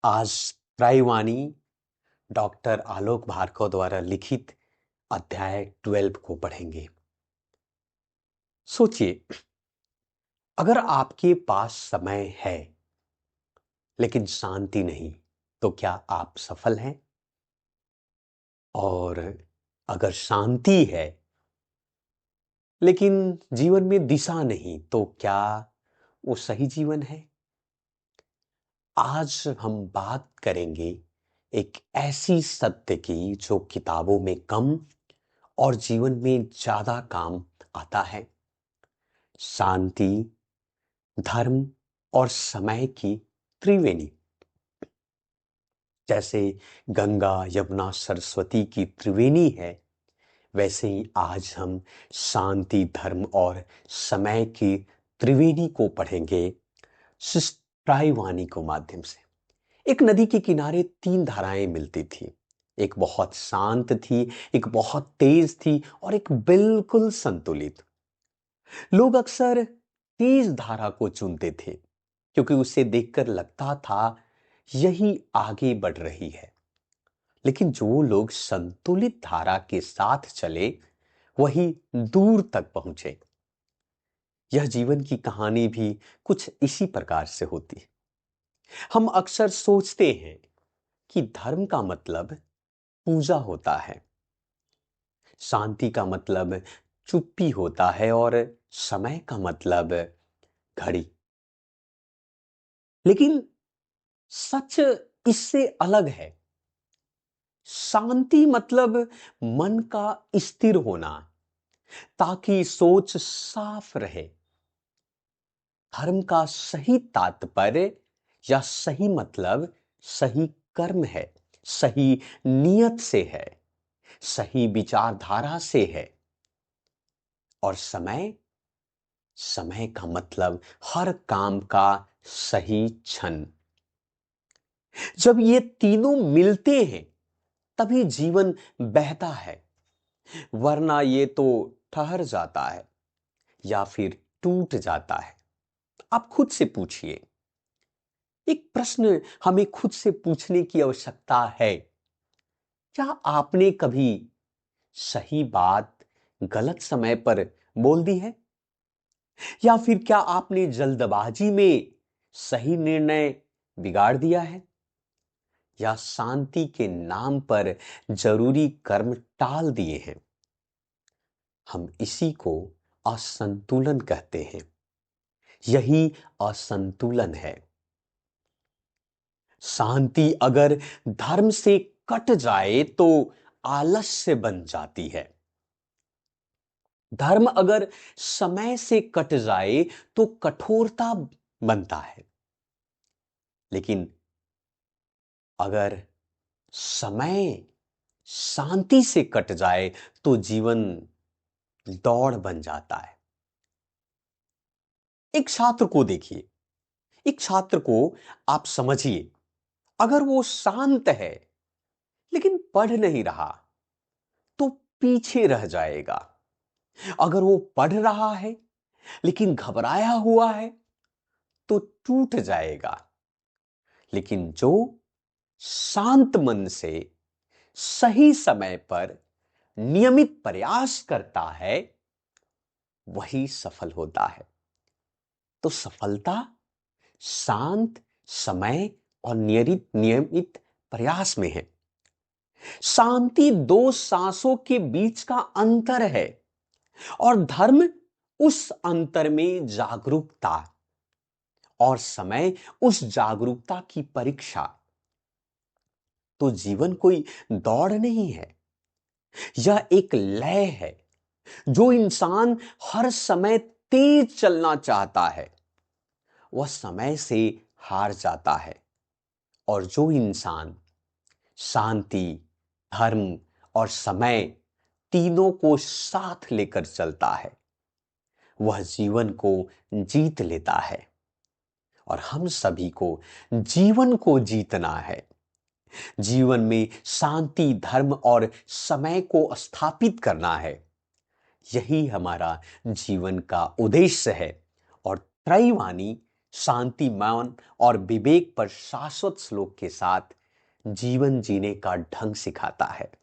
आज त्रैवाणी डॉक्टर आलोक भार्गव द्वारा लिखित अध्याय 12 को पढ़ेंगे। सोचिए, अगर आपके पास समय है लेकिन शांति नहीं, तो क्या आप सफल हैं? और अगर शांति है लेकिन जीवन में दिशा नहीं, तो क्या वो सही जीवन है? आज हम बात करेंगे एक ऐसी सत्य की जो किताबों में कम और जीवन में ज्यादा काम आता है। शांति, धर्म और समय की त्रिवेणी। जैसे गंगा यमुना सरस्वती की त्रिवेणी है, वैसे ही आज हम शांति, धर्म और समय की त्रिवेणी को पढ़ेंगे त्रायवाणी को माध्यम से। एक नदी के किनारे 3 धाराएं मिलती थी। एक बहुत शांत थी, एक बहुत तेज थी और एक बिल्कुल संतुलित। लोग अक्सर तेज धारा को चुनते थे क्योंकि उसे देखकर लगता था यही आगे बढ़ रही है। लेकिन जो लोग संतुलित धारा के साथ चले, वही दूर तक पहुंचे। यह जीवन की कहानी भी कुछ इसी प्रकार से होती है। हम अक्सर सोचते हैं कि धर्म का मतलब पूजा होता है, शांति का मतलब चुप्पी होता है और समय का मतलब घड़ी। लेकिन सच इससे अलग है। शांति मतलब मन का स्थिर होना, ताकि सोच साफ रहे। धर्म का सही तात्पर्य या सही मतलब सही कर्म है, सही नियत से है, सही विचारधारा से है। और समय, समय का मतलब हर काम का सही क्षण। जब ये तीनों मिलते हैं तभी जीवन बहता है, वरना ये तो ठहर जाता है या फिर टूट जाता है। आप खुद से पूछिए, एक प्रश्न हमें खुद से पूछने की आवश्यकता है। क्या आपने कभी सही बात गलत समय पर बोल दी है? या फिर क्या आपने जल्दबाजी में सही निर्णय बिगाड़ दिया है? या शांति के नाम पर जरूरी कर्म टाल दिए हैं? हम इसी को असंतुलन कहते हैं। यही असंतुलन है। शांति अगर धर्म से कट जाए तो आलस्य बन जाती है। धर्म अगर समय से कट जाए तो कठोरता बनता है। लेकिन अगर समय शांति से कट जाए तो जीवन दौड़ बन जाता है। एक छात्र को देखिए, एक छात्र को आप समझिए, अगर वो शांत है लेकिन पढ़ नहीं रहा तो पीछे रह जाएगा। अगर वो पढ़ रहा है लेकिन घबराया हुआ है तो टूट जाएगा। लेकिन जो शांत मन से सही समय पर नियमित प्रयास करता है, वही सफल होता है। तो सफलता शांत समय और नियमित प्रयास में है। शांति 2 सांसों के बीच का अंतर है और धर्म उस अंतर में जागरूकता, और समय उस जागरूकता की परीक्षा। तो जीवन कोई दौड़ नहीं है, यह एक लय है। जो इंसान हर समय तेज चलना चाहता है, वह समय से हार जाता है। और जो इंसान शांति, धर्म और समय तीनों को साथ लेकर चलता है, वह जीवन को जीत लेता है। और हम सभी को जीवन को जीतना है। जीवन में शांति, धर्म और समय को स्थापित करना है। यही हमारा जीवन का उद्देश्य है। और त्रैवाणी शांति, मौन और विवेक पर शाश्वत श्लोक के साथ जीवन जीने का ढंग सिखाता है।